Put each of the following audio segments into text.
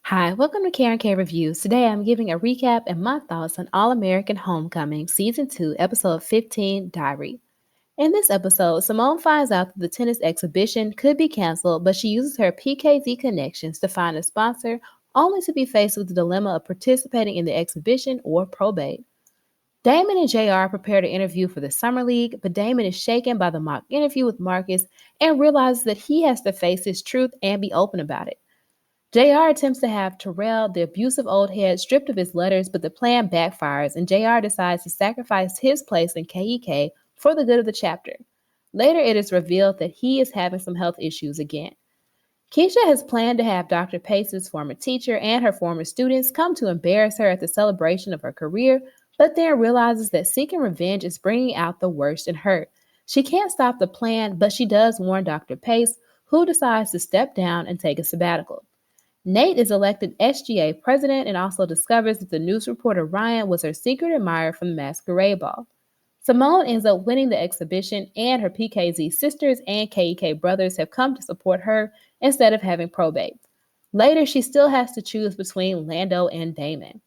Hi, welcome to Karen K Reviews. Today I'm giving a recap and my thoughts on All American Homecoming, Season 2, Episode 15, Diary. In this episode, Simone finds out that the tennis exhibition could be canceled, but she uses her PKZ connections to find a sponsor, only to be faced with the dilemma of participating in the exhibition or probate. Damon and JR prepare to interview for the Summer League, but Damon is shaken by the mock interview with Marcus and realizes that he has to face his truth and be open about it. JR attempts to have Terrell, the abusive old head, stripped of his letters, but the plan backfires and JR decides to sacrifice his place in KEK for the good of the chapter. Later, it is revealed that he is having some health issues again. Keisha has planned to have Dr. Pace's former teacher and her former students come to embarrass her at the celebration of her career, but then realizes that seeking revenge is bringing out the worst in her. She can't stop the plan, but she does warn Dr. Pace, who decides to step down and take a sabbatical. Nate is elected SGA president and also discovers that the news reporter Ryan was her secret admirer from the masquerade ball. Simone ends up winning the exhibition, and her PKZ sisters and KEK brothers have come to support her instead of having probate. Later, she still has to choose between Lando and Damon.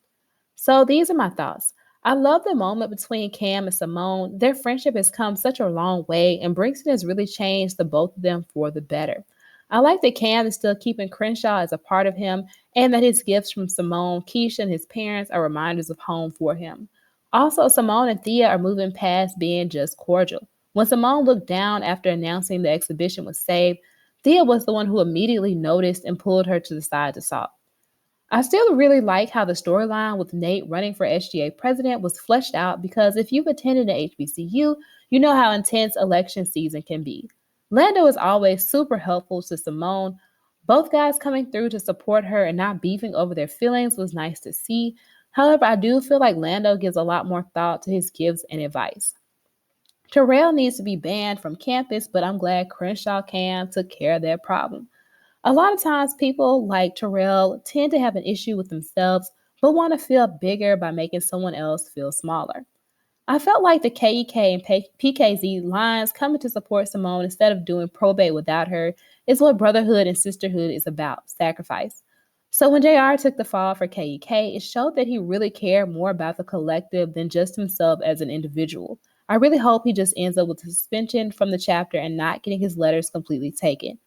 So these are my thoughts. I love the moment between Cam and Simone. Their friendship has come such a long way, and Brixton has really changed the both of them for the better. I like that Cam is still keeping Crenshaw as a part of him, and that his gifts from Simone, Keisha, and his parents are reminders of home for him. Also, Simone and Thea are moving past being just cordial. When Simone looked down after announcing the exhibition was saved, Thea was the one who immediately noticed and pulled her to the side to talk. I still really like how the storyline with Nate running for SGA president was fleshed out because if you've attended an HBCU, you know how intense election season can be. Lando is always super helpful to Simone. Both guys coming through to support her and not beefing over their feelings was nice to see. However, I do feel like Lando gives a lot more thought to his gifts and advice. Terrell needs to be banned from campus, but I'm glad Crenshaw Cam took care of that problem. A lot of times, people like Terrell tend to have an issue with themselves, but want to feel bigger by making someone else feel smaller. I felt like the KEK and PKZ lines coming to support Simone instead of doing probate without her is what brotherhood and sisterhood is about, sacrifice. So when JR took the fall for KEK, it showed that he really cared more about the collective than just himself as an individual. I really hope he just ends up with suspension from the chapter and not getting his letters completely taken.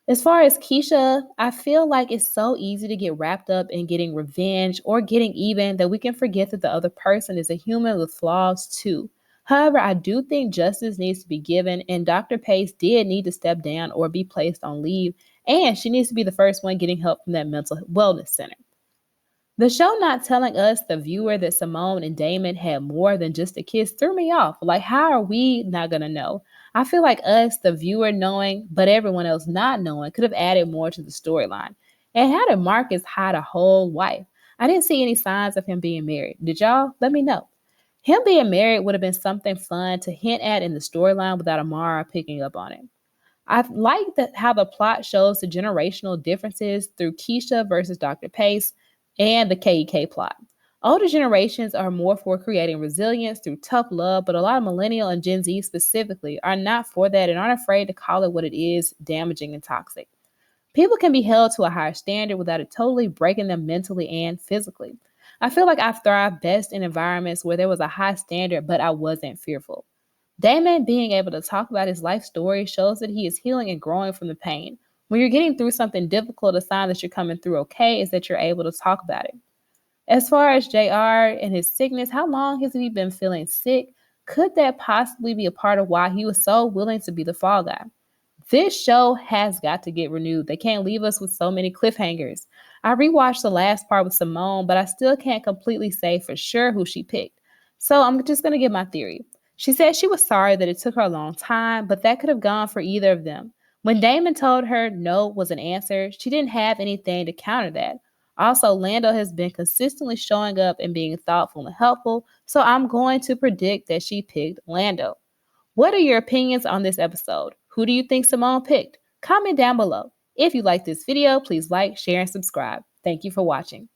As far as Keisha, I feel like it's so easy to get wrapped up in getting revenge or getting even that we can forget that the other person is a human with flaws too. However, I do think justice needs to be given, and Dr. Pace did need to step down or be placed on leave, and she needs to be the first one getting help from that mental wellness center. The show not telling us, the viewer, that Simone and Damon had more than just a kiss threw me off. Like, how are we not gonna know? I feel like us, the viewer, knowing, but everyone else not knowing, could have added more to the storyline. And how did Marcus hide a whole wife? I didn't see any signs of him being married. Did y'all? Let me know. Him being married would have been something fun to hint at in the storyline without Amara picking up on it. I like that how the plot shows the generational differences through Keisha versus Dr. Pace and the KEK plot. Older generations are more for creating resilience through tough love, but a lot of millennial and Gen Z specifically are not for that and aren't afraid to call it what it is, damaging and toxic. People can be held to a higher standard without it totally breaking them mentally and physically. I feel like I've thrived best in environments where there was a high standard, but I wasn't fearful. Damon being able to talk about his life story shows that he is healing and growing from the pain. When you're getting through something difficult, a sign that you're coming through okay is that you're able to talk about it. As far as JR and his sickness, how long has he been feeling sick? Could that possibly be a part of why he was so willing to be the fall guy? This show has got to get renewed. They can't leave us with so many cliffhangers. I rewatched the last part with Simone, but I still can't completely say for sure who she picked. So I'm just going to give my theory. She said she was sorry that it took her a long time, but that could have gone for either of them. When Damon told her no was an answer, she didn't have anything to counter that. Also, Lando has been consistently showing up and being thoughtful and helpful, so I'm going to predict that she picked Lando. What are your opinions on this episode? Who do you think Simone picked? Comment down below. If you like this video, please like, share, and subscribe. Thank you for watching.